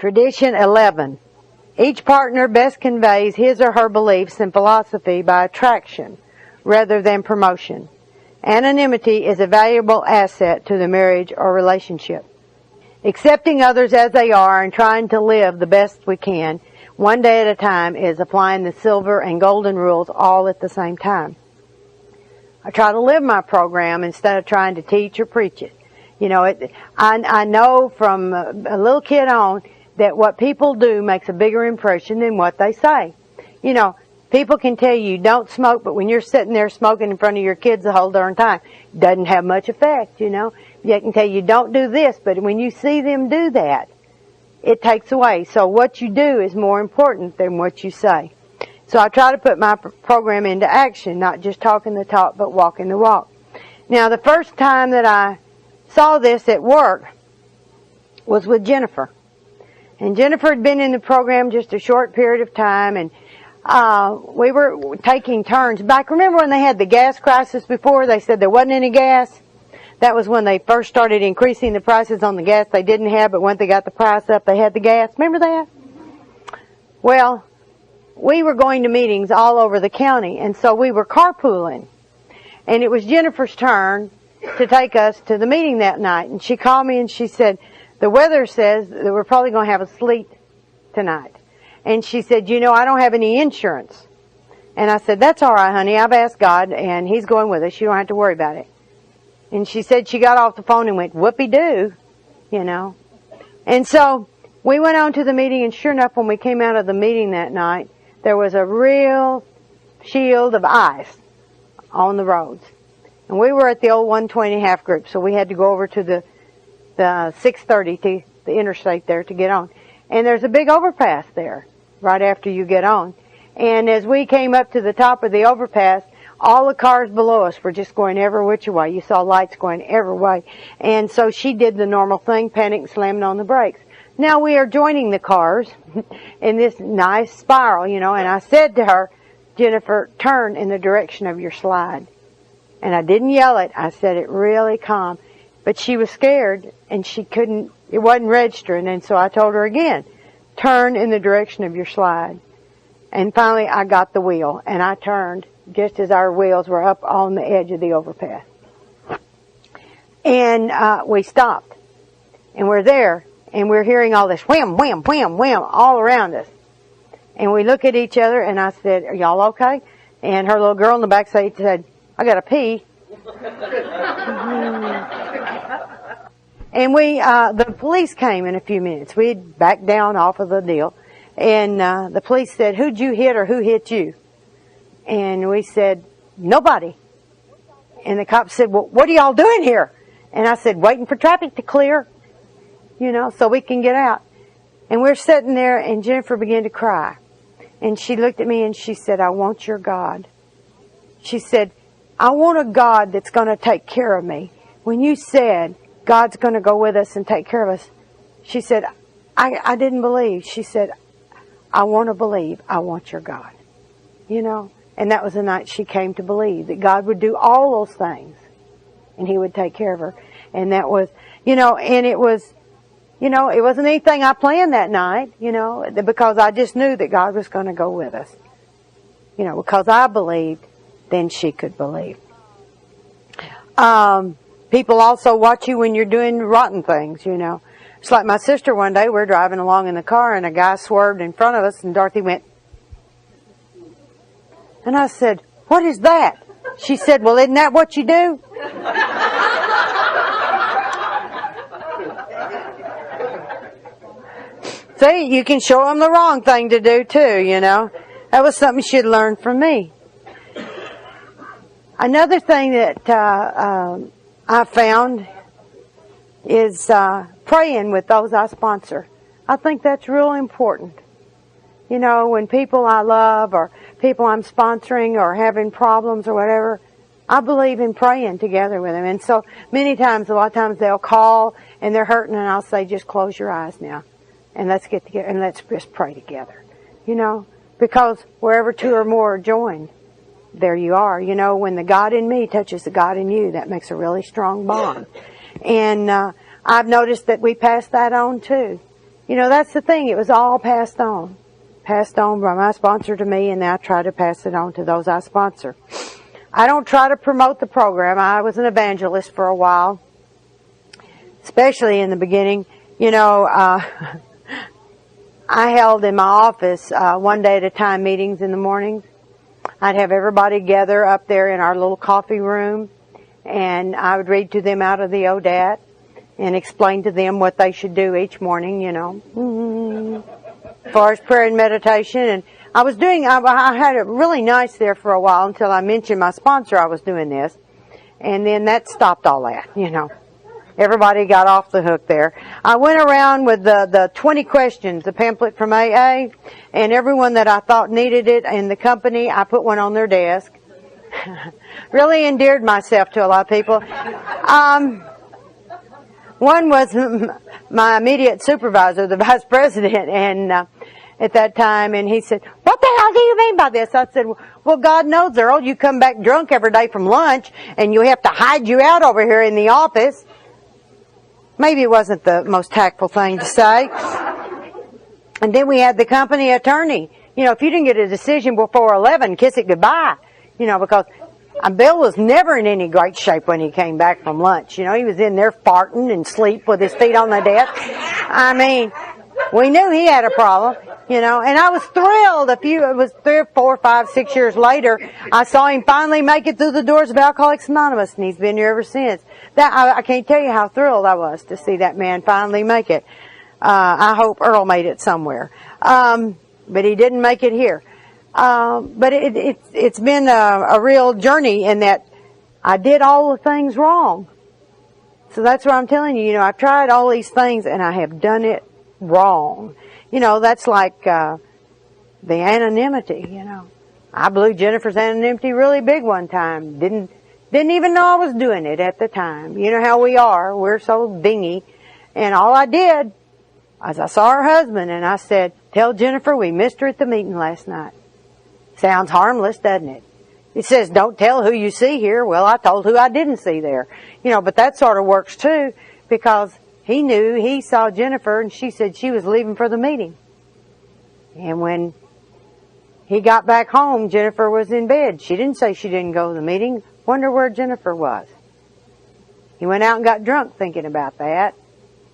Tradition 11. Each partner best conveys his or her beliefs and philosophy by attraction rather than promotion. Anonymity is a valuable asset to the marriage or relationship. Accepting others as they are and trying to live the best we can, one day at a time, is applying the silver and golden rules all at the same time. I try to live my program instead of trying to teach or preach it. You know, I know from a little kid on that what people do makes a bigger impression than what they say. You know, people can tell you don't smoke, but when you're sitting there smoking in front of your kids the whole darn time, it doesn't have much effect, you know. They can tell you don't do this, but when you see them do that, it takes away. So what you do is more important than what you say. So I try to put my program into action, not just talking the talk, but walking the walk. Now, the first time that I saw this at work was with Jennifer. And Jennifer had been in the program just a short period of time, and we were taking turns. Back, remember when they had the gas crisis before? They said there wasn't any gas? That was when they first started increasing the prices on the gas they didn't have, but once they got the price up, they had the gas. Remember that? Well, we were going to meetings all over the county, and so we were carpooling. And it was Jennifer's turn to take us to the meeting that night. And she called me and she said, the weather says that we're probably going to have a sleet tonight. And she said, you know, I don't have any insurance. And I said, that's all right, honey. I've asked God, and He's going with us. You don't have to worry about it. And she said she got off the phone and went, whoopee-doo, you know. And so we went on to the meeting, and sure enough, when we came out of the meeting that night, there was a real shield of ice on the roads. And we were at the old 120 half group, so we had to go over to the 630 to the interstate there to get on. And there's a big overpass there right after you get on. And as we came up to the top of the overpass, all the cars below us were just going every which way. You saw lights going every way. And so she did the normal thing, panicked, slamming on the brakes. Now we are joining the cars in this nice spiral, you know, and I said to her, Jennifer, turn in the direction of your slide. And I didn't yell it. I said it really calm. But she was scared, and she couldn't, it wasn't registering. And so I told her again, turn in the direction of your slide. And finally I got the wheel, and I turned just as our wheels were up on the edge of the overpass. And we stopped. And we're there, and we're hearing all this wham, wham, wham, wham all around us. And we look at each other, and I said, are y'all okay? And her little girl in the back seat said, I gotta pee. And the police came in a few minutes. We'd backed down off of the deal. And the police said, who'd you hit or who hit you? And we said, nobody. And the cops said, well, what are y'all doing here? And I said, waiting for traffic to clear, you know, so we can get out. And we're sitting there, and Jennifer began to cry. And she looked at me and she said, I want your God. She said, I want a God that's going to take care of me. When you said God's going to go with us and take care of us, she said, I didn't believe. She said, I want to believe. I want your God. You know, and that was the night she came to believe that God would do all those things and He would take care of her. And that was, you know, and it was, you know, it wasn't anything I planned that night, you know, because I just knew that God was going to go with us. You know, because I believed, then she could believe. People also watch you when you're doing rotten things, you know. It's like my sister one day, we're driving along in the car and a guy swerved in front of us and Dorothy went, and I said, what is that? She said, well, isn't that what you do? See, you can show them the wrong thing to do too, you know. That was something she'd learned from me. Another thing that I found is praying with those I sponsor. I think that's real important. You know, when people I love or people I'm sponsoring or having problems or whatever, I believe in praying together with them. And so many times, a lot of times they'll call and they're hurting and I'll say, just close your eyes now and let's get together and let's just pray together. You know, because wherever two or more are joined, there you are. You know, when the God in me touches the God in you, that makes a really strong bond. And I've noticed that we pass that on too. You know, that's the thing. It was all passed on. Passed on by my sponsor to me, and now I try to pass it on to those I sponsor. I don't try to promote the program. I was an evangelist for a while, especially in the beginning. You know, I held in my office one day at a time meetings in the mornings. I'd have everybody gather up there in our little coffee room, and I would read to them out of the ODAT and explain to them what they should do each morning, you know, as far as prayer and meditation. And I had it really nice there for a while until I mentioned my sponsor I was doing this. And then that stopped all that, you know. Everybody got off the hook there. I went around with the 20 questions, the pamphlet from AA, and everyone that I thought needed it in the company, I put one on their desk. Really endeared myself to a lot of people. One was my immediate supervisor, the vice president, and at that time, and he said, "What the hell do you mean by this?" I said, "Well, God knows, Earl, you come back drunk every day from lunch, and you have to hide you out over here in the office." Maybe it wasn't the most tactful thing to say. And then we had the company attorney. You know, if you didn't get a decision before 11, kiss it goodbye. You know, because Bill was never in any great shape when he came back from lunch. You know, he was in there farting and sleep with his feet on the desk. I mean, we knew he had a problem, you know, and I was thrilled. It was 3 or 4, 5, 6 years later, I saw him finally make it through the doors of Alcoholics Anonymous, and he's been here ever since. I can't tell you how thrilled I was to see that man finally make it. I hope Earl made it somewhere. But he didn't make it here. But it's been a real journey in that I did all the things wrong. So that's what I'm telling you. You know, I've tried all these things and I have done it wrong. You know, that's like the anonymity, you know. I blew Jennifer's anonymity really big one time. Didn't even know I was doing it at the time. You know how we are. We're so dingy. And all I did was I saw her husband and I said, "Tell Jennifer we missed her at the meeting last night." Sounds harmless, doesn't it? It says, "Don't tell who you see here." Well, I told who I didn't see there. You know, but that sort of works too, because he knew he saw Jennifer and she said she was leaving for the meeting. And when he got back home, Jennifer was in bed. She didn't say she didn't go to the meeting. Wonder where Jennifer was. He went out and got drunk thinking about that.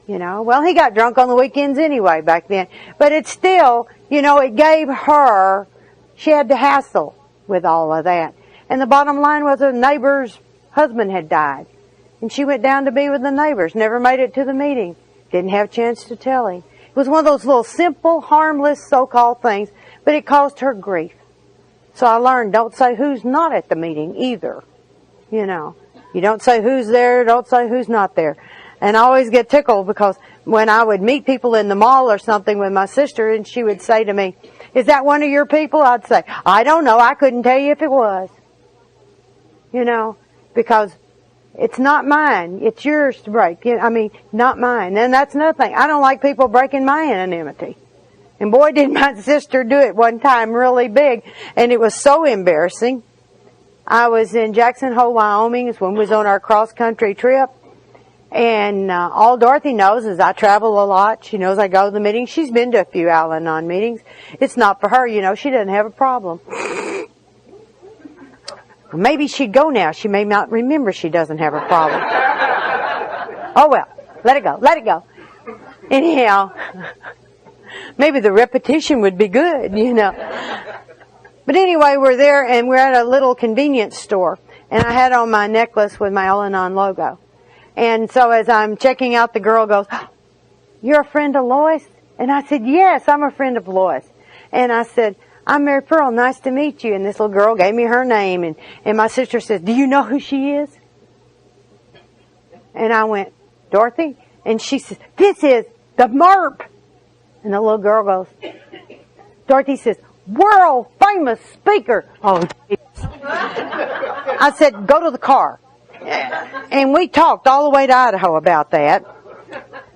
You know, well, he got drunk on the weekends anyway back then. But it's still, you know, it gave her, she had to hassle with all of that. And the bottom line was a neighbor's husband had died. And she went down to be with the neighbors. Never made it to the meeting. Didn't have a chance to tell him. It was one of those little simple, harmless, so-called things. But it caused her grief. So I learned, don't say who's not at the meeting either. You know, you don't say who's there, don't say who's not there. And I always get tickled because when I would meet people in the mall or something with my sister and she would say to me, "Is that one of your people?" I'd say, "I don't know. I couldn't tell you if it was." You know, because it's not mine. It's yours to break. I mean, not mine. And that's another thing. I don't like people breaking my anonymity. And boy, did my sister do it one time really big. And it was so embarrassing. I was in Jackson Hole, Wyoming. It's when we was on our cross-country trip. And all Dorothy knows is I travel a lot. She knows I go to the meetings. She's been to a few Al-Anon meetings. It's not for her, you know. She doesn't have a problem. Maybe she'd go now. She may not remember she doesn't have a problem. Oh, well. Let it go. Let it go. Anyhow, maybe the repetition would be good, you know. But anyway, we're there, and we're at a little convenience store. And I had on my necklace with my Al-Anon logo. And so as I'm checking out, the girl goes, "You're a friend of Lois?" And I said, "Yes, I'm a friend of Lois." And I said, "I'm Mary Pearl. Nice to meet you." And this little girl gave me her name. And my sister says, "Do you know who she is?" And I went, "Dorothy?" And she says, "This is the MERP." And the little girl goes, Dorothy says, "World famous speaker." Oh, geez. I said, "Go to the car." And we talked all the way to Idaho about that.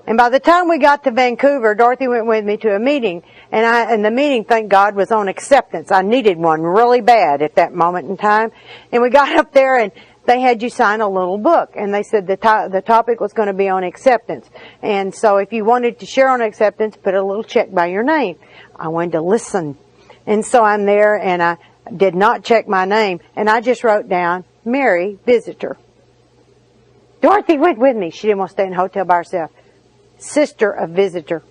And by the time we got to Vancouver, Dorothy went with me to a meeting. And the meeting, thank God, was on acceptance. I needed one really bad at that moment in time. And we got up there, and they had you sign a little book, and they said the topic was going to be on acceptance. And so if you wanted to share on acceptance, put a little check by your name. I wanted to listen. And so I'm there, and I did not check my name, and I just wrote down, Mary, visitor. Dorothy went with me. She didn't want to stay in a hotel by herself. Sister of visitor.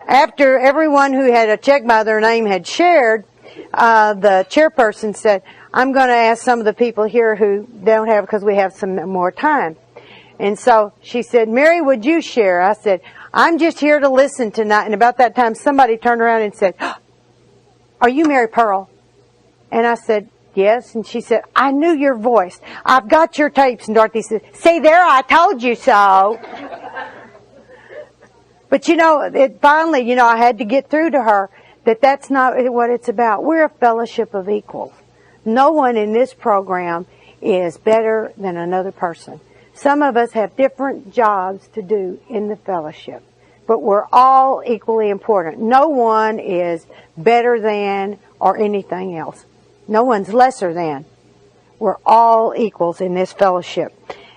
After everyone who had a check by their name had shared, the chairperson said, I'm going to ask some of the people here who don't have, because we have some more time. And so she said, Mary, would you share? I said, I'm just here to listen tonight. And about that time, somebody turned around and said, are you Mary Pearl? And I said, yes. And she said, I knew your voice. I've got your tapes. And Dorothy said, see there, I told you so. But finally, I had to get through to her that that's not what it's about. We're a fellowship of equals. No one in this program is better than another person. Some of us have different jobs to do in the fellowship, but we're all equally important. No one is better than or anything else. No one's lesser than. We're all equals in this fellowship.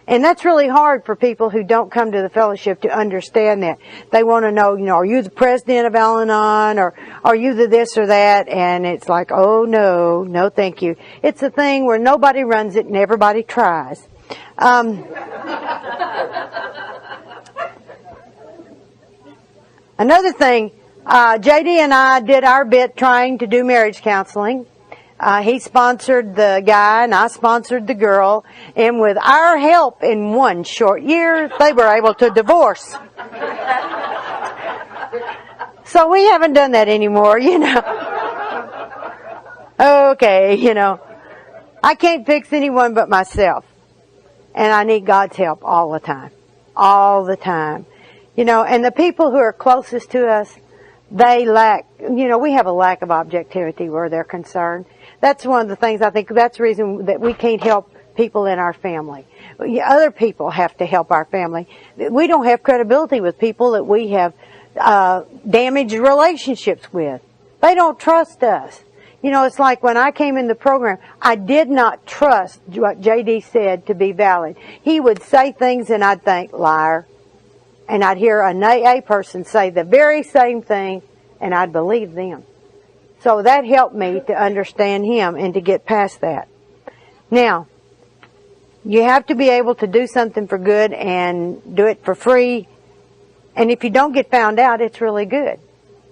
And that's really hard for people who don't come to the fellowship to understand that. They want to know, are you the president of Anon, or are you the this or that? And it's like, oh no, thank you. It's a thing where nobody runs it and everybody tries. Another thing, JD and I did our bit trying to do marriage counseling. He sponsored the guy and I sponsored the girl, and with our help in one short year, they were able to divorce. So we haven't done that anymore, Okay, I can't fix anyone but myself. And I need God's help all the time. All the time. And the people who are closest to us, they lack, we have a lack of objectivity where they're concerned. That's one of the things, I think that's the reason that we can't help people in our family. Other people have to help our family. We don't have credibility with people that we have damaged relationships with. They don't trust us. It's like when I came in the program, I did not trust what J.D. said to be valid. He would say things and I'd think, liar. And I'd hear an AA person say the very same thing and I'd believe them. So that helped me to understand him and to get past that. Now, you have to be able to do something for good and do it for free. And if you don't get found out, it's really good.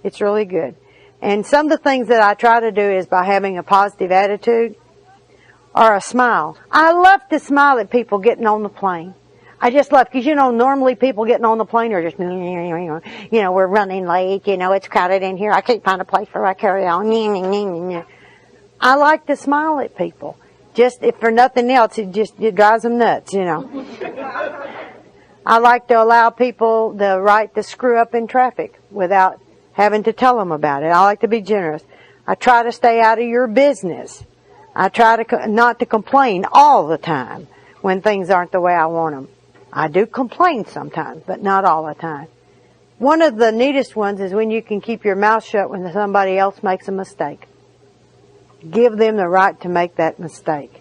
It's really good. And some of the things that I try to do is by having a positive attitude or a smile. I love to smile at people getting on the plane. I just love, because normally people getting on the plane are just, we're running late, it's crowded in here, I can't find a place for I carry on. I like to smile at people. Just, if for nothing else, it drives them nuts, I like to allow people the right to screw up in traffic without having to tell them about it. I like to be generous. I try to stay out of your business. I try to not to complain all the time when things aren't the way I want them. I do complain sometimes, but not all the time. One of the neatest ones is when you can keep your mouth shut when somebody else makes a mistake. Give them the right to make that mistake.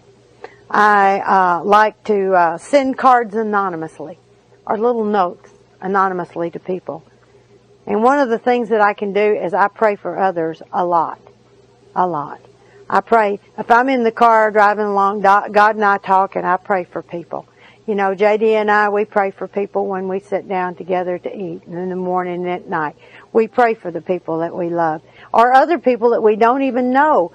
I like to send cards anonymously, or little notes anonymously to people. And one of the things that I can do is I pray for others a lot. A lot. I pray, if I'm in the car driving along, God and I talk, and I pray for people. JD and I, we pray for people when we sit down together to eat in the morning and at night. We pray for the people that we love. Or other people that we don't even know.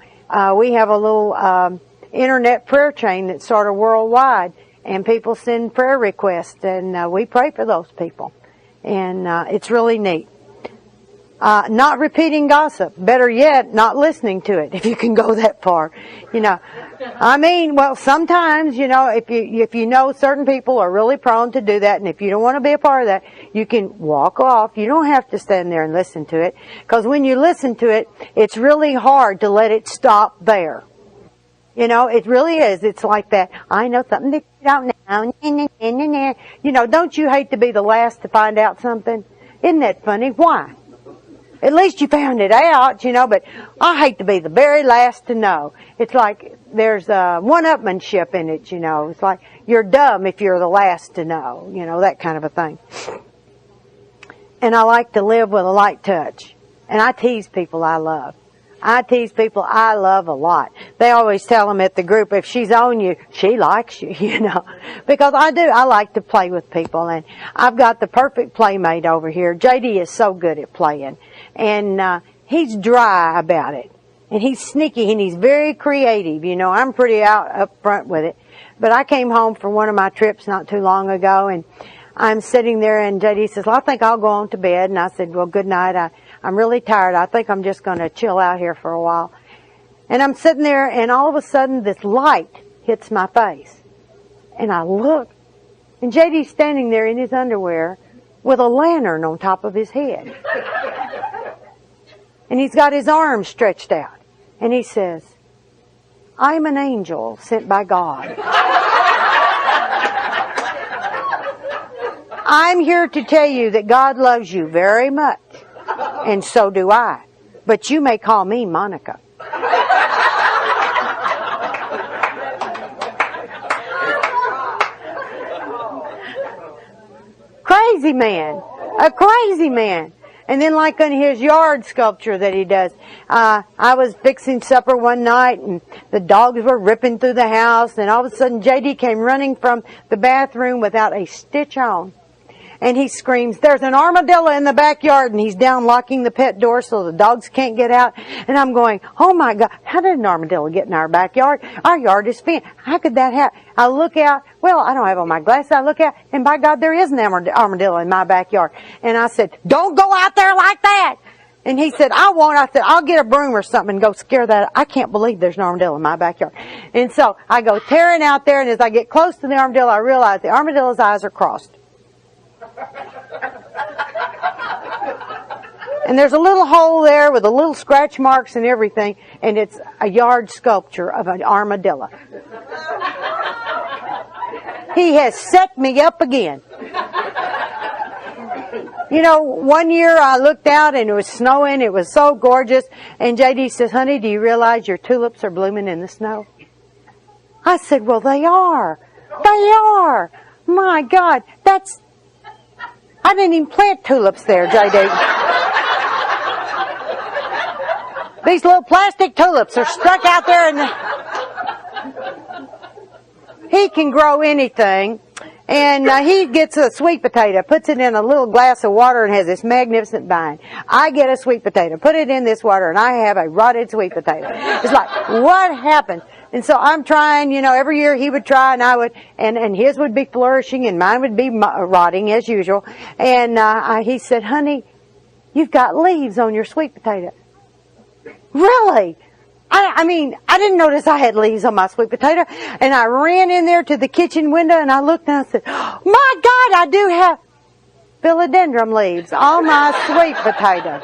We have a little internet prayer chain that's sort of worldwide, and people send prayer requests, and we pray for those people. And it's really neat. Not repeating gossip. Better yet, not listening to it, if you can go that far. Sometimes, if you know certain people are really prone to do that, and if you don't want to be a part of that, you can walk off. You don't have to stand there and listen to it, because when you listen to it, it's really hard to let it stop there. It really is. It's like that, I know something that you don't know. Don't you hate to be the last to find out something? Isn't that funny? Why? at least you found it out, but I hate to be the very last to know. It's like there's one-upmanship in it, It's like you're dumb if you're the last to know, that kind of a thing. And I like to live with a light touch. And I tease people I love. I tease people I love a lot. They always tell them at the group, if she's on you, she likes you, Because I do. I like to play with people. And I've got the perfect playmate over here. JD is so good at playing. And he's dry about it. And he's sneaky and he's very creative. I'm pretty up front with it. But I came home from one of my trips not too long ago, and I'm sitting there, and JD says, well, I think I'll go on to bed. And I said, well, good night. I'm really tired. I think I'm just going to chill out here for a while. And I'm sitting there, and all of a sudden this light hits my face. And I look, and JD's standing there in his underwear with a lantern on top of his head. And he's got his arms stretched out. And he says, I'm an angel sent by God. I'm here to tell you that God loves you very much. And so do I. But you may call me Monica. Crazy man. A crazy man. And then like on his yard sculpture that he does, I was fixing supper one night and the dogs were ripping through the house, and all of a sudden JD came running from the bathroom without a stitch on. And he screams, there's an armadillo in the backyard, and he's down locking the pet door so the dogs can't get out. And I'm going, oh my God, how did an armadillo get in our backyard? Our yard is fenced. How could that happen? I look out, well, I don't have on my glasses. I look out, and by God, there is an armadillo in my backyard. And I said, don't go out there like that. And he said, I said, I'll get a broom or something and go scare that. I can't believe there's an armadillo in my backyard. And so I go tearing out there, and as I get close to the armadillo, I realize the armadillo's eyes are crossed. And there's a little hole there with a little scratch marks and everything, and it's a yard sculpture of an armadillo. He has set me up again. One year I looked out and it was snowing. It was so gorgeous. And JD says, honey, do you realize your tulips are blooming in the snow? I said, well, they are. They are. My God, I didn't even plant tulips there, JD. These little plastic tulips are stuck out there, and he can grow anything. And he gets a sweet potato, puts it in a little glass of water, and has this magnificent vine. I get a sweet potato, put it in this water, and I have a rotted sweet potato. It's like, what happened? And so I'm trying, every year he would try, and I would, and his would be flourishing, and mine would be rotting as usual. And he said, honey, you've got leaves on your sweet potato. Really? I didn't notice I had leaves on my sweet potato. And I ran in there to the kitchen window, and I looked, and I said, my God, I do have philodendron leaves on my sweet potato.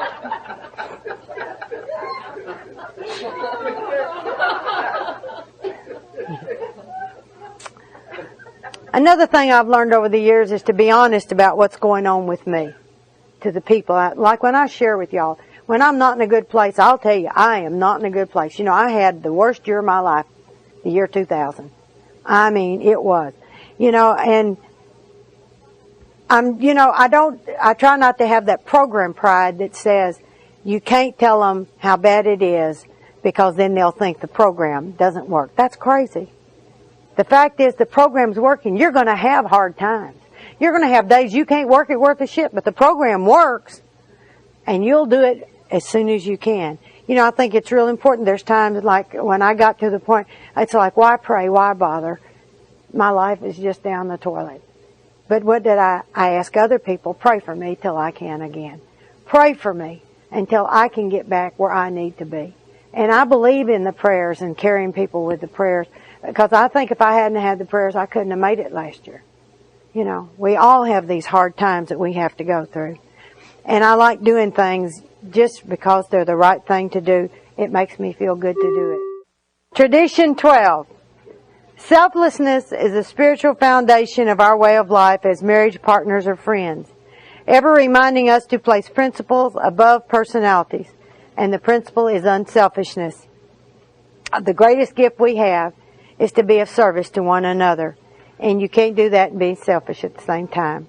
Another thing I've learned over the years is to be honest about what's going on with me to the people. Like when I share with y'all, when I'm not in a good place, I'll tell you, I am not in a good place. I had the worst year of my life, the year 2000. It was. And I try not to have that program pride that says you can't tell them how bad it is because then they'll think the program doesn't work. That's crazy. The fact is the program's working. You're going to have hard times. You're going to have days you can't work it worth a shit, but the program works, and you'll do it as soon as you can. I think it's real important. There's times like when I got to the point, it's like, why pray? Why bother? My life is just down the toilet. But what did I ask other people? Pray for me till I can again. Pray for me until I can get back where I need to be. And I believe in the prayers and carrying people with the prayers, because I think if I hadn't had the prayers, I couldn't have made it last year. We all have these hard times that we have to go through. And I like doing things just because they're the right thing to do. It makes me feel good to do it. Tradition 12. Selflessness is the spiritual foundation of our way of life as marriage partners or friends. ever reminding us to place principles above personalities. And the principle is unselfishness. The greatest gift we have is to be of service to one another. And you can't do that and be selfish at the same time.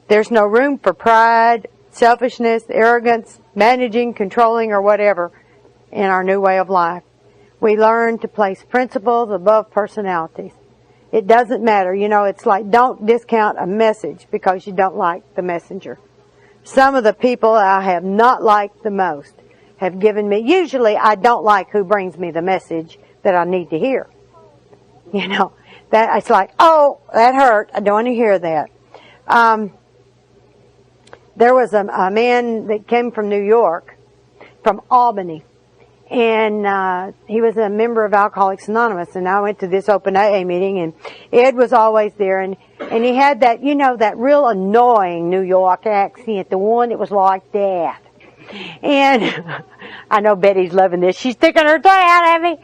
There's no room for pride, selfishness, arrogance, managing, controlling, or whatever in our new way of life. We learn to place principles above personalities. It doesn't matter. You know, it's like don't discount a message because you don't like the messenger. Some of the people I have not liked the most have given me, usually I don't like who brings me the message that I need to hear. You know, that it's like, oh, that hurt. I don't want to hear that. There was a man that came from New York, from Albany, and he was a member of Alcoholics Anonymous, and I went to this open AA meeting, and Ed was always there, and he had that, you know, that real annoying New York accent, the one that was like that. And I know Betty's loving this. She's sticking her tongue out at me.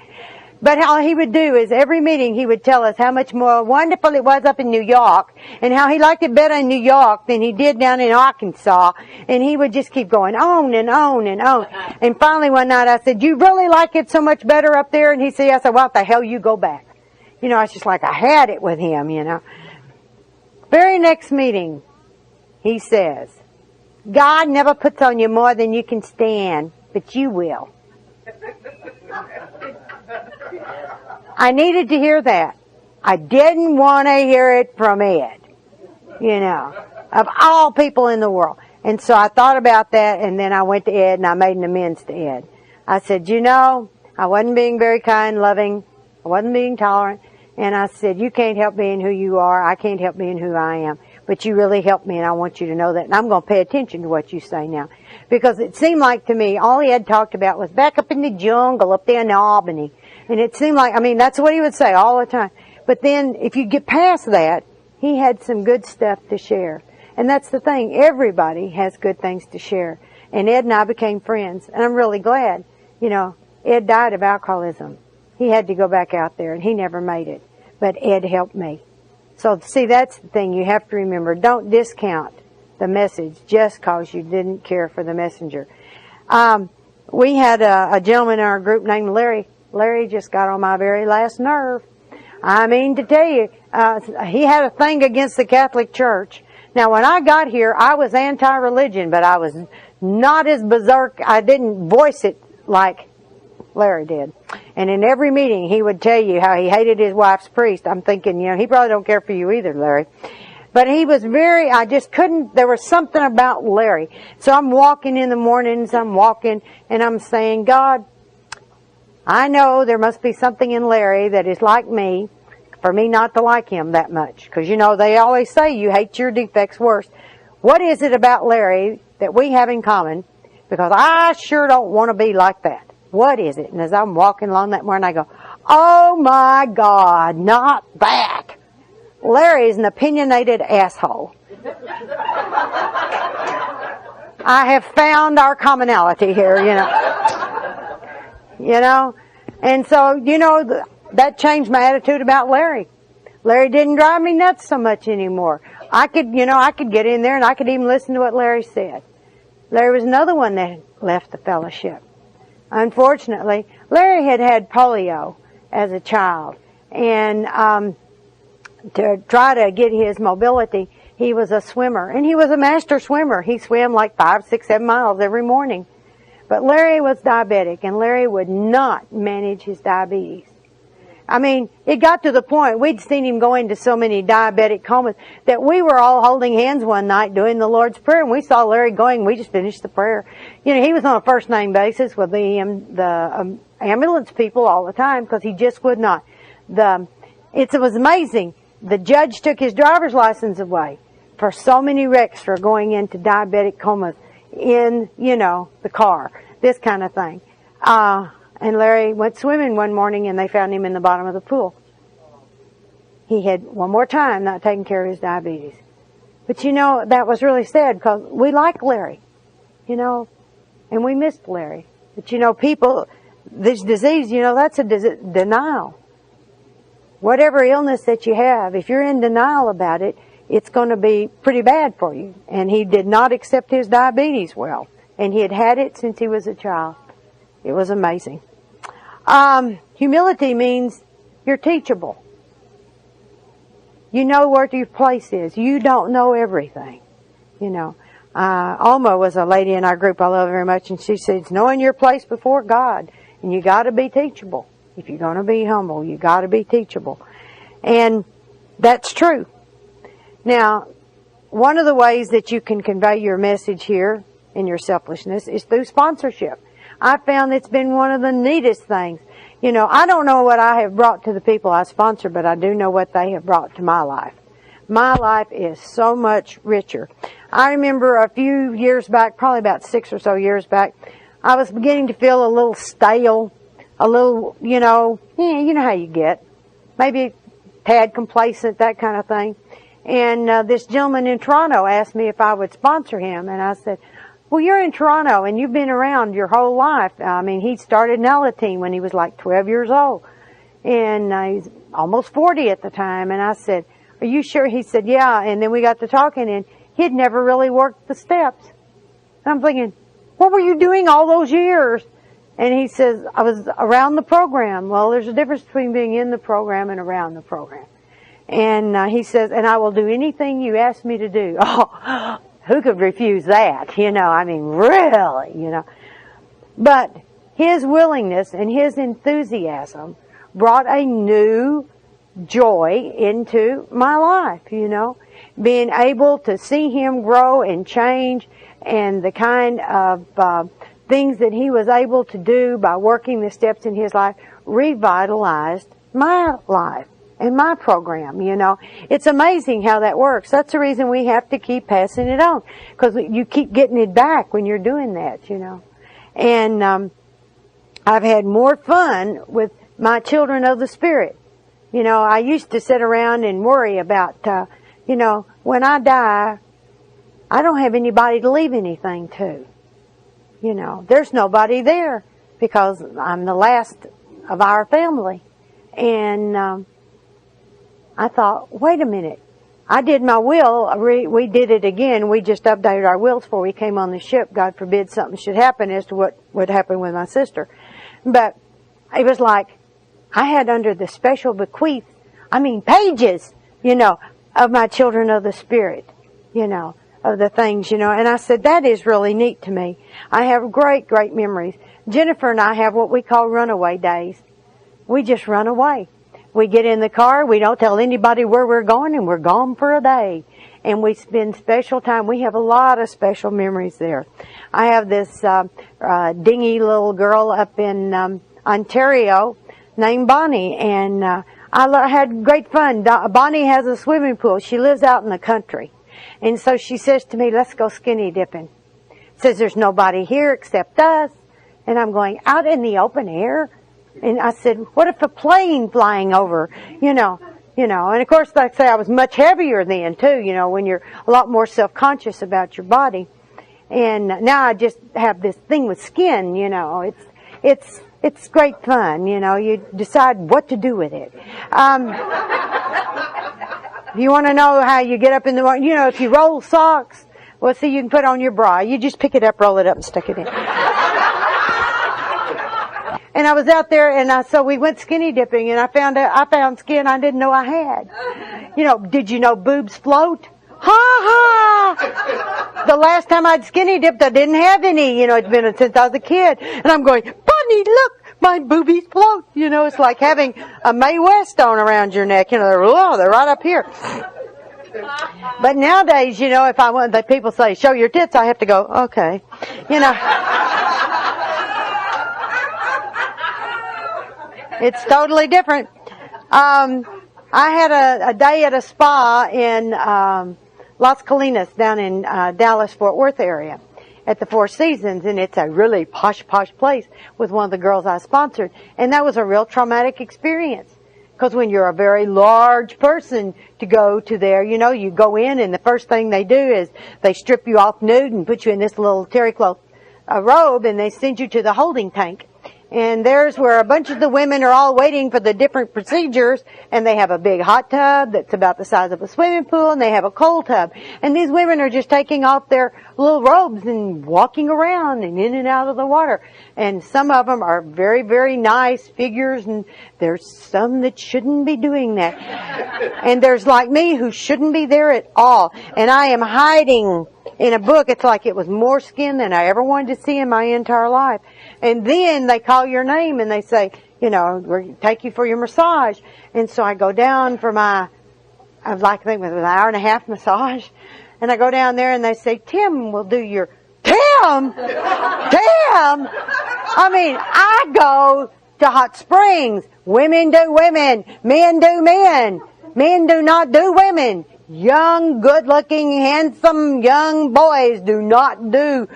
But all he would do is every meeting he would tell us how much more wonderful it was up in New York and how he liked it better in New York than he did down in Arkansas. And he would just keep going on and on and on. And finally one night I said, you really like it so much better up there? And he said, I said, what the hell, you go back. You know, it's just like I had it with him, you know. Very next meeting, he says, God never puts on you more than you can stand, but you will. I needed to hear that. I didn't want to hear it from Ed, you know, of all people in the world. And so I thought about that, and then I went to Ed and I made an amends to Ed. I said, you know, I wasn't being very kind, loving. I wasn't being tolerant. And I said, you can't help being who you are. I can't help being who I am. But you really helped me, and I want you to know that. And I'm going to pay attention to what you say now. Because it seemed like to me, all he had talked about was back up in the jungle up there in Albany. And it seemed like, I mean, that's what he would say all the time. But then, if you get past that, he had some good stuff to share. And that's the thing. Everybody has good things to share. And Ed and I became friends. And I'm really glad. You know, Ed died of alcoholism. He had to go back out there, and he never made it. But Ed helped me. So, see, that's the thing you have to remember. Don't discount the message just because you didn't care for the messenger. We had a gentleman in our group named Larry. Larry just got on my very last nerve. I mean, to tell you, he had a thing against the Catholic Church. Now, when I got here, I was anti-religion, but I was not as berserk. I didn't voice it like Larry did. And in every meeting, he would tell you how he hated his wife's priest. I'm thinking, you know, he probably don't care for you either, Larry. But he was I just couldn't, there was something about Larry. So I'm walking in the mornings, and I'm saying, God, I know there must be something in Larry that is like me, for me not to like him that much. Because, you know, they always say you hate your defects worse. What is it about Larry that we have in common? Because I sure don't want to be like that. What is it? And as I'm walking along that morning, I go, oh my God, not that. Larry is an opinionated asshole. I have found our commonality here, you know. You know? And so, you know, that changed my attitude about Larry. Larry didn't drive me nuts so much anymore. I could get in there and I could even listen to what Larry said. Larry was another one that left the fellowship. Unfortunately, Larry had polio as a child, and to try to get his mobility, he was a swimmer, and he was a master swimmer. He swam like 5, 6, 7 miles every morning. But Larry was diabetic, and Larry would not manage his diabetes. I mean, it got to the point, we'd seen him go into so many diabetic comas that we were all holding hands one night doing the Lord's Prayer, and we saw Larry going, we just finished the prayer. You know, he was on a first name basis with the ambulance people all the time because he just would not. It was amazing. The judge took his driver's license away for so many wrecks for going into diabetic comas in, you know, the car, this kind of thing. And Larry went swimming one morning and they found him in the bottom of the pool. He had, one more time, not taken care of his diabetes. But you know, that was really sad because we like Larry, you know, and we missed Larry. But you know, people, this disease, you know, that's a denial. Whatever illness that you have, if you're in denial about it, it's going to be pretty bad for you. And he did not accept his diabetes well. And he had had it since he was a child. It was amazing. Humility means you're teachable. You know where your place is. You don't know everything. You know. Alma was a lady in our group I love very much, and she says, knowing your place before God, and you got to be teachable. If you're going to be humble, you got to be teachable. And that's true. Now, one of the ways that you can convey your message here in your selflessness is through sponsorship. I found it's been one of the neatest things. You know, I don't know what I have brought to the people I sponsor, but I do know what they have brought to my life. My life is so much richer. I remember a few years back, probably about 6 or so years back, I was beginning to feel a little stale, a little, you know how you get. Maybe a tad complacent, that kind of thing. And this gentleman in Toronto asked me if I would sponsor him, and I said, well, you're in Toronto and you've been around your whole life. I mean, he started Team when he was like 12 years old. And he's almost 40 at the time. And I said, are you sure? He said, yeah. And then we got to talking, and he'd never really worked the steps. And I'm thinking, what were you doing all those years? And he says, I was around the program. Well, there's a difference between being in the program and around the program. And he says, and I will do anything you ask me to do. Oh, who could refuse that? You know, I mean, really, you know. But his willingness and his enthusiasm brought a new joy into my life, you know. Being able to see him grow and change, and the kind of things that he was able to do by working the steps in his life revitalized my life and my program, you know. It's amazing how that works. That's the reason we have to keep passing it on, because you keep getting it back when you're doing that, you know. And I've had more fun with my children of the Spirit. You know, I used to sit around and worry about, you know, when I die, I don't have anybody to leave anything to. You know, there's nobody there because I'm the last of our family. And I thought, wait a minute. I did my will. We did it again. We just updated our wills before we came on the ship. God forbid something should happen as to what would happen with my sister. But it was like I had under the special bequeath, pages, you know, of my children of the Spirit, you know, of the things, you know. And I said, that is really neat to me. I have great, great memories. Jennifer and I have what we call runaway days. We just run away. We get in the car, we don't tell anybody where we're going, and we're gone for a day. And we spend special time. We have a lot of special memories there. I have this dingy little girl up in Ontario named Bonnie, and I had great fun. Bonnie has a swimming pool. She lives out in the country. And so she says to me, let's go skinny dipping. Says there's nobody here except us. And I'm going, out in the open air? And I said, what if a plane flying over, you know, and of course, like I say, I was much heavier then too, you know, when you're a lot more self-conscious about your body. And now I just have this thing with skin, you know, it's great fun, you know, you decide what to do with it. If you want to know how you get up in the morning, you know, if you roll socks, well, see, you can put on your bra. You just pick it up, roll it up, and stick it in. And I was out there, and so we went skinny dipping, and I found skin I didn't know I had. You know, did you know boobs float? Ha ha! The last time I'd skinny dipped, I didn't have any. You know, it's been since I was a kid. And I'm going, Bunny, look, my boobies float. You know, it's like having a Mae West on around your neck. You know, they're right up here. But nowadays, you know, if I want, the people say, show your tits, I have to go, okay. You know. It's totally different. I had a day at a spa in Las Colinas down in Dallas-Fort Worth area at the Four Seasons, and it's a really posh place with one of the girls I sponsored. And that was a real traumatic experience. Because when you're a very large person to go to there, you know, you go in and the first thing they do is they strip you off nude and put you in this little terry cloth robe, and they send you to the holding tank. And there's where a bunch of the women are all waiting for the different procedures, and they have a big hot tub that's about the size of a swimming pool, and they have a cold tub. And these women are just taking off their little robes and walking around and in and out of the water. And some of them are very, very nice figures, and there's some that shouldn't be doing that. And there's like me who shouldn't be there at all. And I am hiding in a book. It's like it was more skin than I ever wanted to see in my entire life. And then they call your name and they say, you know, we'll take you for your massage. And so I go down for my, I think it was an hour and a half massage. And I go down there and they say, Tim will do your, Tim! Tim! I mean, I go to hot springs. Women do women. Men do men. Men do not do women. Young, good-looking, handsome young boys do not do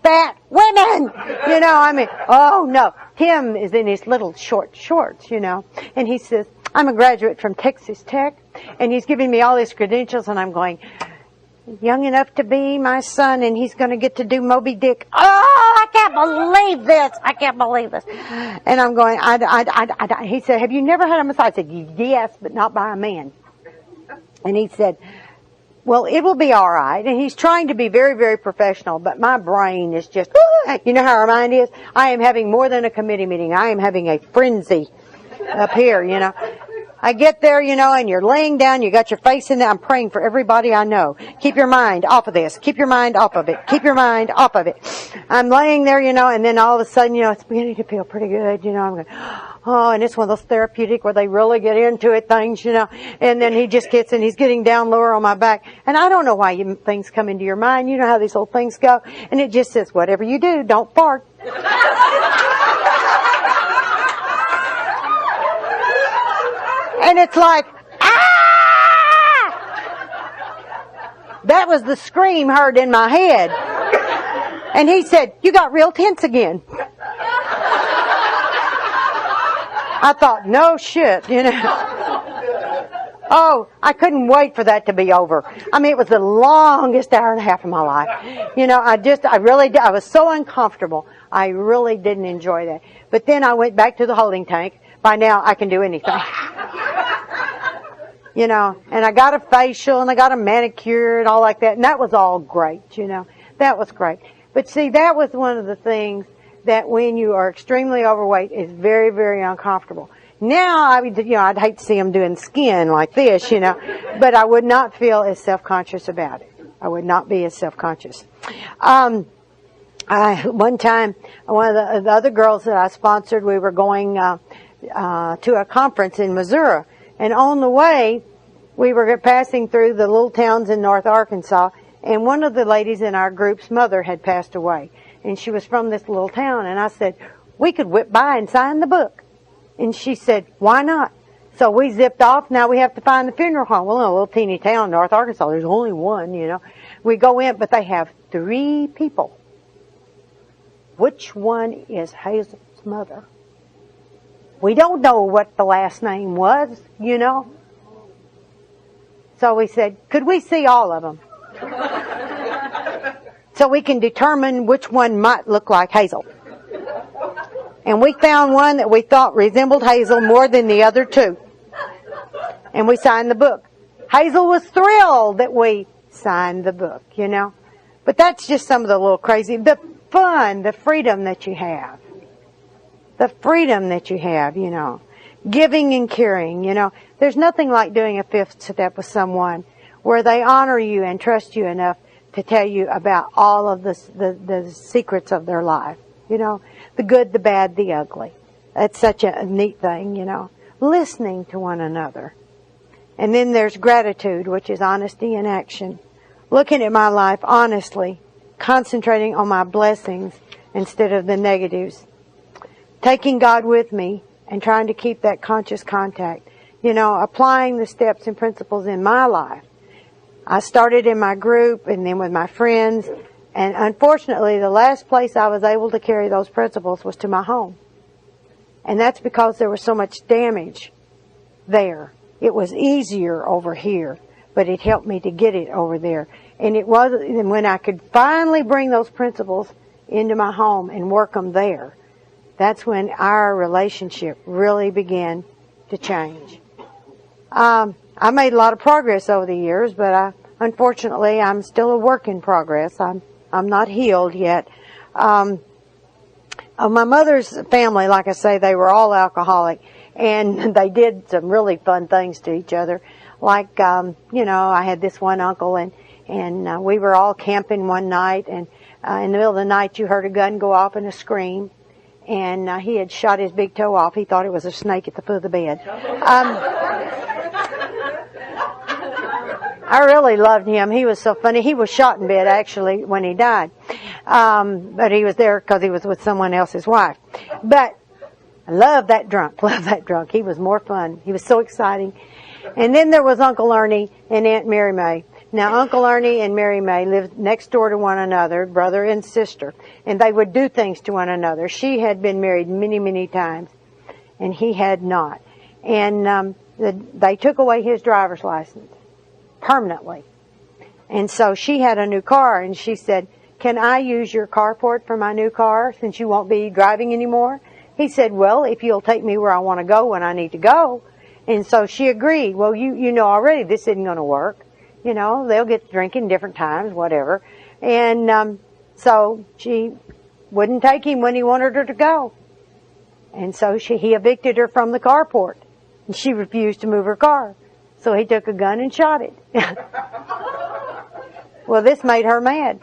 fat women. You know, I mean, oh no. Tim is in his little short shorts, you know. And he says, I'm a graduate from Texas Tech. And he's giving me all his credentials and I'm going, young enough to be my son and he's going to get to do Moby Dick. Oh, I can't believe this. I can't believe this. And I'm going, he said, have you never had a massage? I said, yes, but not by a man. And he said, well, it will be all right. And he's trying to be very, very professional, but my brain is just, you know how our mind is? I am having more than a committee meeting. I am having a frenzy up here, you know. I get there, you know, and you're laying down, you got your face in there. I'm praying for everybody I know. Keep your mind off of this. Keep your mind off of it. Keep your mind off of it. I'm laying there, you know, and then all of a sudden, you know, it's beginning to feel pretty good, you know. I'm going, oh, and it's one of those therapeutic where they really get into it things, you know. And then he just gets and he's getting down lower on my back. And I don't know why things come into your mind. You know how these old things go. And it just says, whatever you do, don't fart. And it's like, ah! That was the scream heard in my head. And he said, you got real tense again. I thought, no shit, you know. Oh, I couldn't wait for that to be over. I mean, it was the longest hour and a half of my life. You know, I was so uncomfortable. I really didn't enjoy that. But then I went back to the holding tank. By now, I can do anything. You know, and I got a facial and I got a manicure and all like that. And that was all great, you know. That was great. But see, that was one of the things that when you are extremely overweight is very, very uncomfortable. Now, I'd hate to see them doing skin like this, you know. But I would not feel as self-conscious about it. I would not be as self-conscious. One time, one of the other girls that I sponsored, we were going to a conference in Missouri. And on the way, we were passing through the little towns in North Arkansas, and one of the ladies in our group's mother had passed away. And she was from this little town. And I said, we could whip by and sign the book. And she said, why not? So we zipped off. Now we have to find the funeral home. Well, in a little teeny town in North Arkansas, there's only one, you know. We go in, but they have 3 people. Which one is Hazel's mother? We don't know what the last name was, you know. So we said, could we see all of them? So we can determine which one might look like Hazel. And we found one that we thought resembled Hazel more than the other 2. And we signed the book. Hazel was thrilled that we signed the book, you know. But that's just some of the little crazy, the fun, the freedom that you have. The freedom that you have, you know. Giving and caring, you know. There's nothing like doing a 5th step with someone where they honor you and trust you enough to tell you about all of the secrets of their life. You know, the good, the bad, the ugly. That's such a neat thing, you know. Listening to one another. And then there's gratitude, which is honesty in action. Looking at my life honestly, concentrating on my blessings instead of the negatives. Taking God with me and trying to keep that conscious contact. You know, applying the steps and principles in my life. I started in my group and then with my friends. And unfortunately, the last place I was able to carry those principles was to my home. And that's because there was so much damage there. It was easier over here, but it helped me to get it over there. And it was, and when I could finally bring those principles into my home and work them there, that's when our relationship really began to change. I made a lot of progress over the years, but unfortunately, I'm still a work in progress. I'm not healed yet. My mother's family, like I say, they were all alcoholic, and they did some really fun things to each other. Like, I had this one uncle, and we were all camping one night, and in the middle of the night, you heard a gun go off and a scream, and he had shot his big toe off. He thought it was a snake at the foot of the bed. I really loved him. He was so funny. He was shot in bed, actually, when he died. But he was there because he was with someone else's wife. But I love that drunk. Love that drunk. He was more fun. He was so exciting. And then there was Uncle Ernie and Aunt Mary May. Now, Uncle Ernie and Mary May lived next door to one another, brother and sister. And they would do things to one another. She had been married many, many times, and he had not. And they took away his driver's license permanently. And so she had a new car, and she said, "Can I use your carport for my new car since you won't be driving anymore?" He said, "Well, if you'll take me where I want to go when I need to go." And so she agreed. Well, you know already this isn't going to work. They'll get drinking different times, whatever. And so she wouldn't take him when he wanted her to go. And so he evicted her from the carport. And she refused to move her car. So he took a gun and shot it. Well, this made her mad.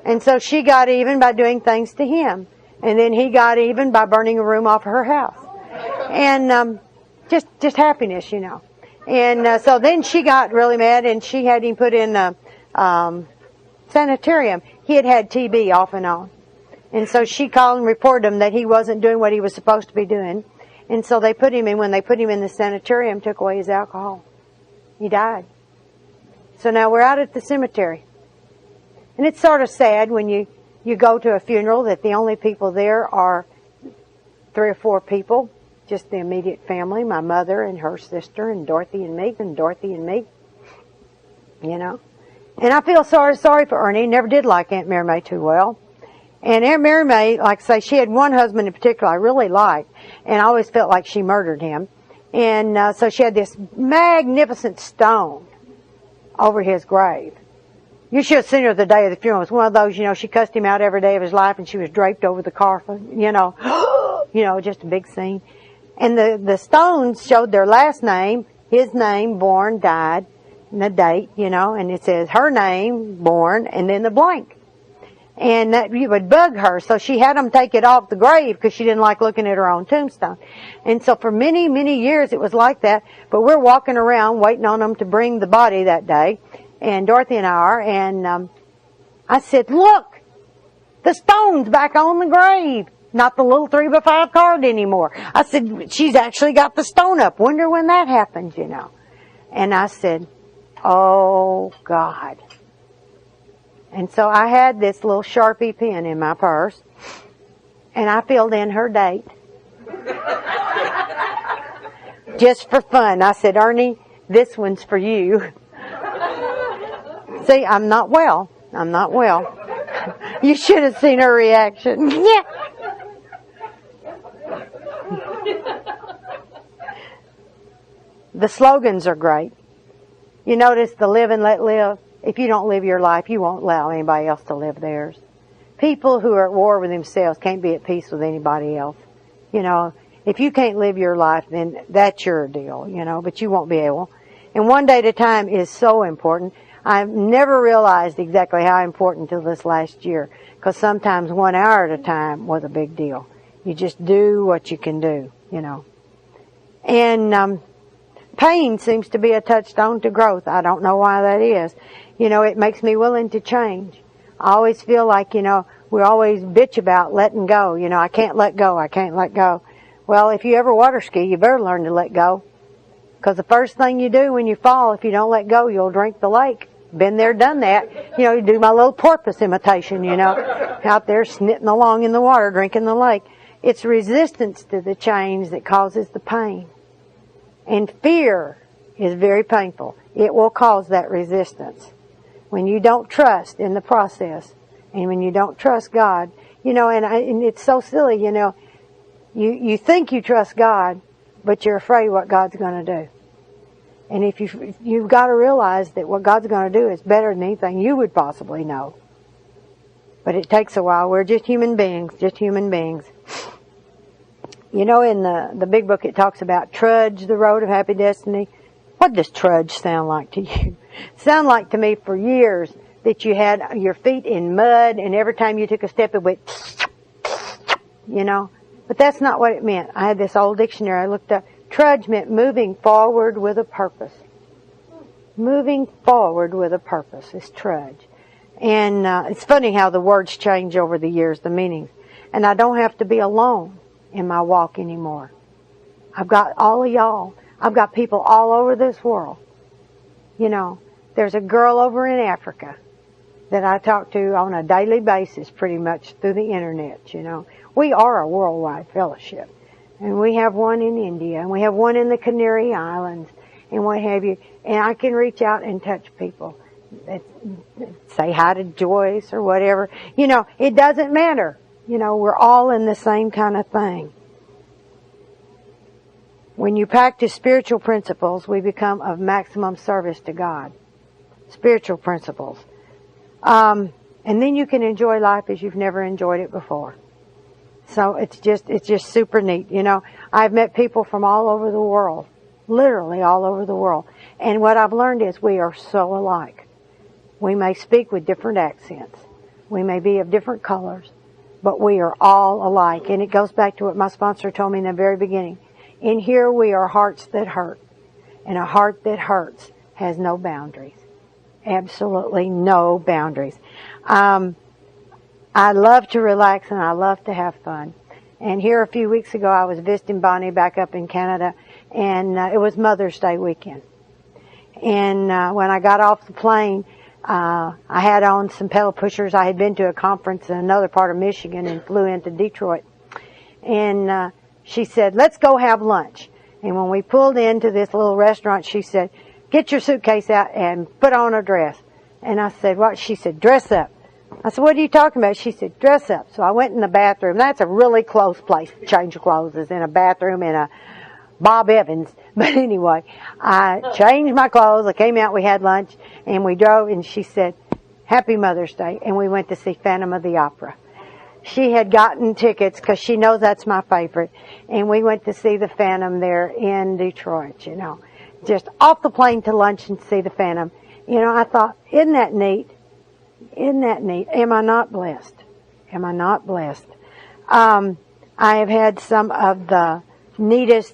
And so she got even by doing things to him. And then he got even by burning a room off her house. And just happiness, And so then she got really mad, and she had him put in a sanitarium. He had TB off and on. And so she called and reported him that he wasn't doing what he was supposed to be doing. And so they put him in. When they put him in the sanitarium, took away his alcohol. He died. So now we're out at the cemetery. And it's sort of sad when you go to a funeral that the only people there are 3 or 4 people, just the immediate family, my mother and her sister and Dorothy and me, And I feel sorry for Ernie. He never did like Aunt Mary May too well. And Aunt Mary May, like I say, she had one husband in particular I really liked, and I always felt like she murdered him. And so she had this magnificent stone over his grave. You should have seen her the day of the funeral. It was one of those, she cussed him out every day of his life, and she was draped over the coffin, just a big scene. And the stones showed their last name, his name, born, died, and the date, and it says her name, born, and then the blank. And that would bug her, so she had them take it off the grave because she didn't like looking at her own tombstone. And so for many, many years it was like that, but we're walking around waiting on them to bring the body that day, and Dorothy and I are, and I said, "Look, the stone's back on the grave, not the little 3x5 card anymore." I said, "She's actually got the stone up. Wonder when that happens, And I said, "Oh, God." And so I had this little Sharpie pen in my purse, and I filled in her date. Just for fun. I said, "Ernie, this one's for you." See, I'm not well. You should have seen her reaction. Yeah. The slogans are great. You notice the live and let live. If you don't live your life, you won't allow anybody else to live theirs. People who are at war with themselves can't be at peace with anybody else. If you can't live your life, then that's your deal, but you won't be able. And one day at a time is so important. I've never realized exactly how important until this last year, because sometimes 1 hour at a time was a big deal. You just do what you can do, And pain seems to be a touchstone to growth. I don't know why that is. It makes me willing to change. I always feel like, we always bitch about letting go. I can't let go. Well, if you ever water ski, you better learn to let go. Because the first thing you do when you fall, if you don't let go, you'll drink the lake. Been there, done that. You do my little porpoise imitation, out there snitting along in the water, drinking the lake. It's resistance to the change that causes the pain. And fear is very painful. It will cause that resistance. When you don't trust in the process, and when you don't trust God, You know, and it's so silly, you know. You think you trust God, but you're afraid what God's going to do. And if you've got to realize that what God's going to do is better than anything you would possibly know. But it takes a while. We're just human beings, just human beings. You know, in the big book it talks about trudge the road of happy destiny. What does trudge sound like to you? Sound like to me for years that you had your feet in mud and every time you took a step it went, you know. But that's not what it meant. I had this old dictionary I looked up. Trudge meant moving forward with a purpose. Moving forward with a purpose is trudge. And it's funny how the words change over the years, the meanings. And I don't have to be alone in my walk anymore. I've got all of y'all. I've got people all over this world. You know, there's a girl over in Africa that I talk to on a daily basis pretty much through the internet, you know. We are a worldwide fellowship. And we have one in India, and we have one in the Canary Islands, and what have you. And I can reach out and touch people. Say hi to Joyce or whatever. You know, it doesn't matter. You know, we're all in the same kind of thing. When you practice spiritual principles, we become of maximum service to God. Spiritual principles. And then you can enjoy life as you've never enjoyed it before. So it's just super neat. You know, I've met people from all over the world, literally all over the world. And what I've learned is we are so alike. We may speak with different accents. We may be of different colors, but we are all alike. And it goes back to what my sponsor told me in the very beginning. In here we are hearts that hurt. And a heart that hurts has no boundaries. Absolutely no boundaries. I love to relax and I love to have fun. And here a few weeks ago I was visiting Bonnie back up in Canada, and it was Mother's Day weekend. And when I got off the plane, I had on some pedal pushers. I had been to a conference in another part of Michigan and flew into Detroit. And she said, let's go have lunch. And when we pulled into this little restaurant, she said, get your suitcase out and put on a dress. And I said, what? She said, dress up. I said, what are you talking about? She said, dress up. So I went in the bathroom. That's a really close place to change your clothes, is in a bathroom in a Bob Evans. But anyway, I changed my clothes. I came out, we had lunch, and we drove, and she said, Happy Mother's Day. And we went to see Phantom of the Opera. She had gotten tickets because she knows that's my favorite. And we went to see the Phantom there in Detroit, you know. Just off the plane to lunch and see the Phantom. You know, I thought, isn't that neat? Isn't that neat? Am I not blessed? Am I not blessed? I have had some of the neatest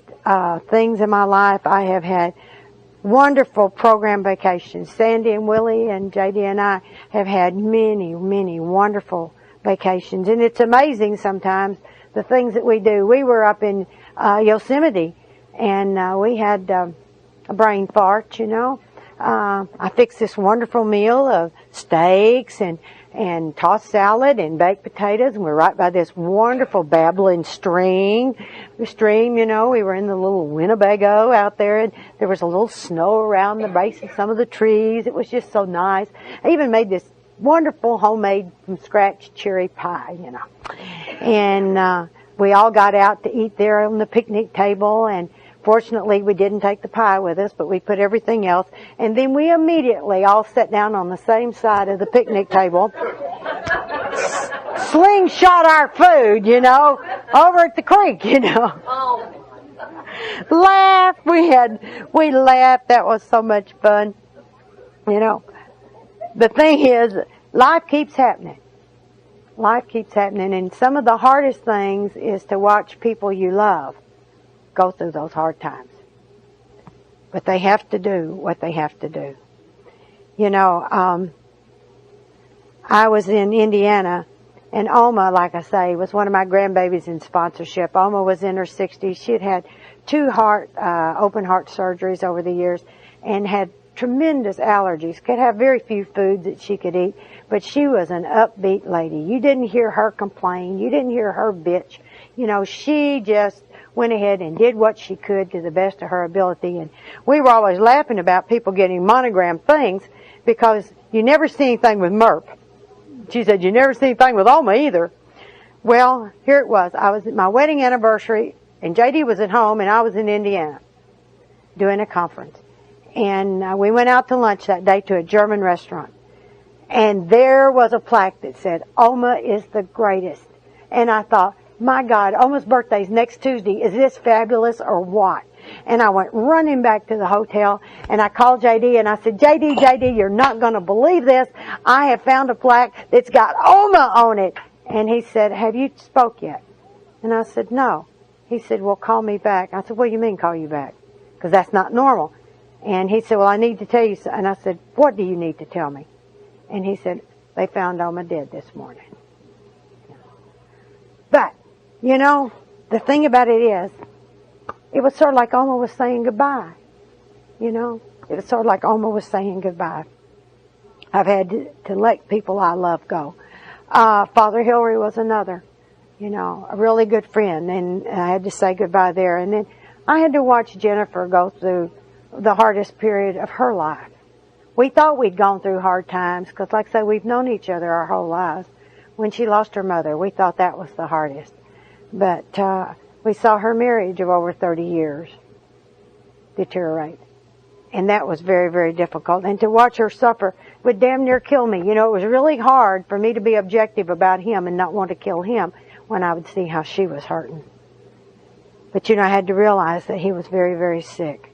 things in my life. I have had wonderful program vacations. Sandy and Willie and JD and I have had many, many wonderful vacations. And it's amazing sometimes the things that we do. We were up in Yosemite, and we had a brain fart, you know. I fixed this wonderful meal of steaks and tossed salad and baked potatoes, and we're right by this wonderful babbling stream. The stream, you know, we were in the little Winnebago out there, and there was a little snow around the base of some of the trees. It was just so nice. I even made this wonderful homemade from scratch cherry pie, you know. And we all got out to eat there on the picnic table, and fortunately, we didn't take the pie with us, but we put everything else. And then we immediately all sat down on the same side of the picnic table, slingshot our food, you know, over at the creek, you know. Laughed. We laughed. That was so much fun. You know, the thing is, life keeps happening. Life keeps happening. And some of the hardest things is to watch people you love go through those hard times. But they have to do what they have to do. You know, I was in Indiana, and Oma, like I say, was one of my grandbabies in sponsorship. Oma was in her 60s. She had had 2 open heart surgeries over the years and had tremendous allergies, could have very few foods that she could eat, but she was an upbeat lady. You didn't hear her complain. You didn't hear her bitch. You know, she just went ahead and did what she could to the best of her ability. And we were always laughing about people getting monogrammed things because you never see anything with MERP. She said, you never see anything with Oma either. Well, here it was. I was at my wedding anniversary, and J.D. was at home, and I was in Indiana doing a conference. And we went out to lunch that day to a German restaurant. And there was a plaque that said, Oma is the greatest. And I thought, my God, Oma's birthday's next Tuesday. Is this fabulous or what? And I went running back to the hotel, and I called J.D. and I said, J.D., you're not going to believe this. I have found a plaque that's got Oma on it. And he said, have you spoke yet? And I said, no. He said, well, call me back. I said, what do you mean call you back? Because that's not normal. And he said, well, I need to tell you. And I said, what do you need to tell me? And he said, they found Oma dead this morning. But, you know, the thing about it is, it was sort of like Oma was saying goodbye. You know, it was sort of like Oma was saying goodbye. I've had to let people I love go. Father Hillary was another, you know, a really good friend, and I had to say goodbye there. And then I had to watch Jennifer go through the hardest period of her life. We thought we'd gone through hard times because, like I say, we've known each other our whole lives. When she lost her mother, we thought that was the hardest. But we saw her marriage of over 30 years deteriorate. And that was very, very difficult. And to watch her suffer would damn near kill me. You know, it was really hard for me to be objective about him and not want to kill him when I would see how she was hurting. But, you know, I had to realize that he was very, very sick.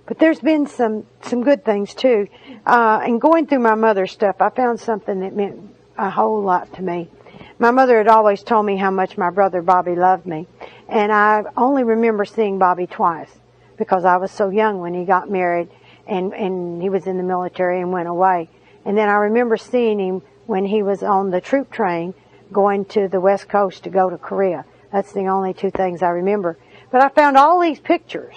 But there's been some good things, too. And going through my mother's stuff, I found something that meant a whole lot to me. My mother had always told me how much my brother Bobby loved me. And I only remember seeing Bobby twice because I was so young when he got married and he was in the military and went away. And then I remember seeing him when he was on the troop train going to the West Coast to go to Korea. That's the only two things I remember. But I found all these pictures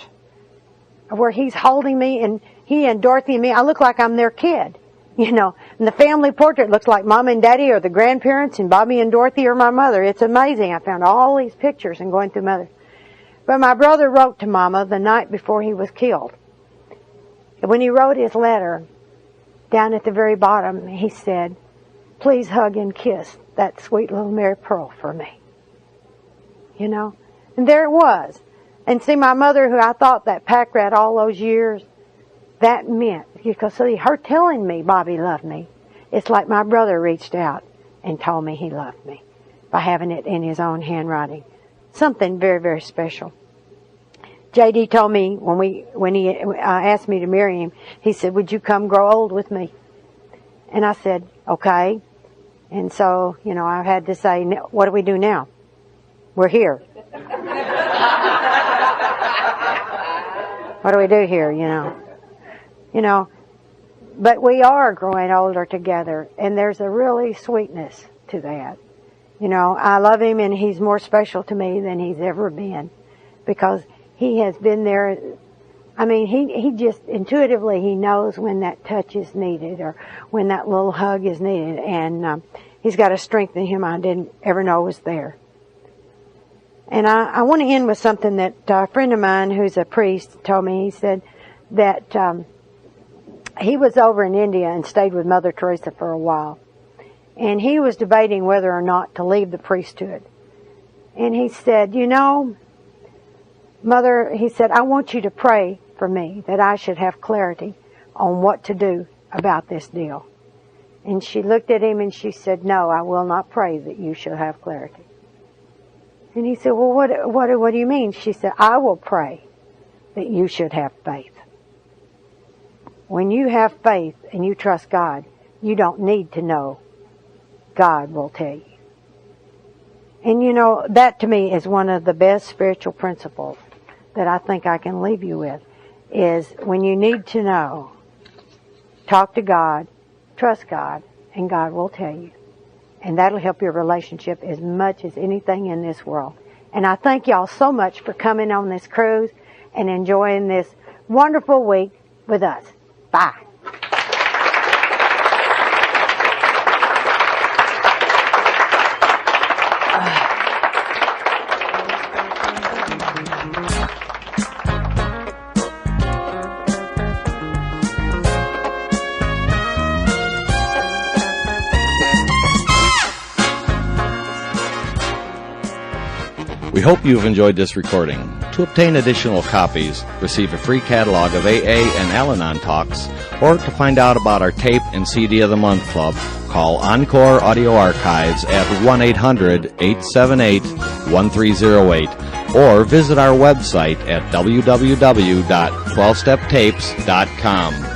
where he's holding me, and he and Dorothy and me, I look like I'm their kid, you know. And the family portrait looks like Mom and Daddy are the grandparents, and Bobby and Dorothy are my mother. It's amazing. I found all these pictures and going through mother. But my brother wrote to Mama the night before he was killed. And when he wrote his letter, down at the very bottom, he said, please hug and kiss that sweet little Mary Pearl for me. You know? And there it was. And see, my mother, who I thought that pack rat all those years, that meant, because see, her telling me Bobby loved me, it's like my brother reached out and told me he loved me by having it in his own handwriting. Something very, very special. J.D. told me when he asked me to marry him, he said, would you come grow old with me? And I said, okay. And so, you know, I had to say, what do we do now? We're here. What do we do here, you know? You know, but we are growing older together, and there's a really sweetness to that. You know, I love him, and he's more special to me than he's ever been, because he has been there. I mean, he just intuitively, he knows when that touch is needed or when that little hug is needed, and he's got a strength in him I didn't ever know was there. And I want to end with something that a friend of mine who's a priest told me. He said that he was over in India and stayed with Mother Teresa for a while. And he was debating whether or not to leave the priesthood. And he said, you know, Mother, he said, I want you to pray for me that I should have clarity on what to do about this deal. And she looked at him and she said, no, I will not pray that you shall have clarity. And he said, well, what do you mean? She said, I will pray that you should have faith. When you have faith and you trust God, you don't need to know. God will tell you. And you know, that to me is one of the best spiritual principles that I think I can leave you with, is when you need to know, talk to God, trust God, and God will tell you. And that'll help your relationship as much as anything in this world. And I thank y'all so much for coming on this cruise and enjoying this wonderful week with us. Bye. We hope you've enjoyed this recording. To obtain additional copies, receive a free catalog of AA and Al-Anon talks, or to find out about our Tape and CD of the Month Club, call Encore Audio Archives at 1-800-878-1308 or visit our website at www.12steptapes.com.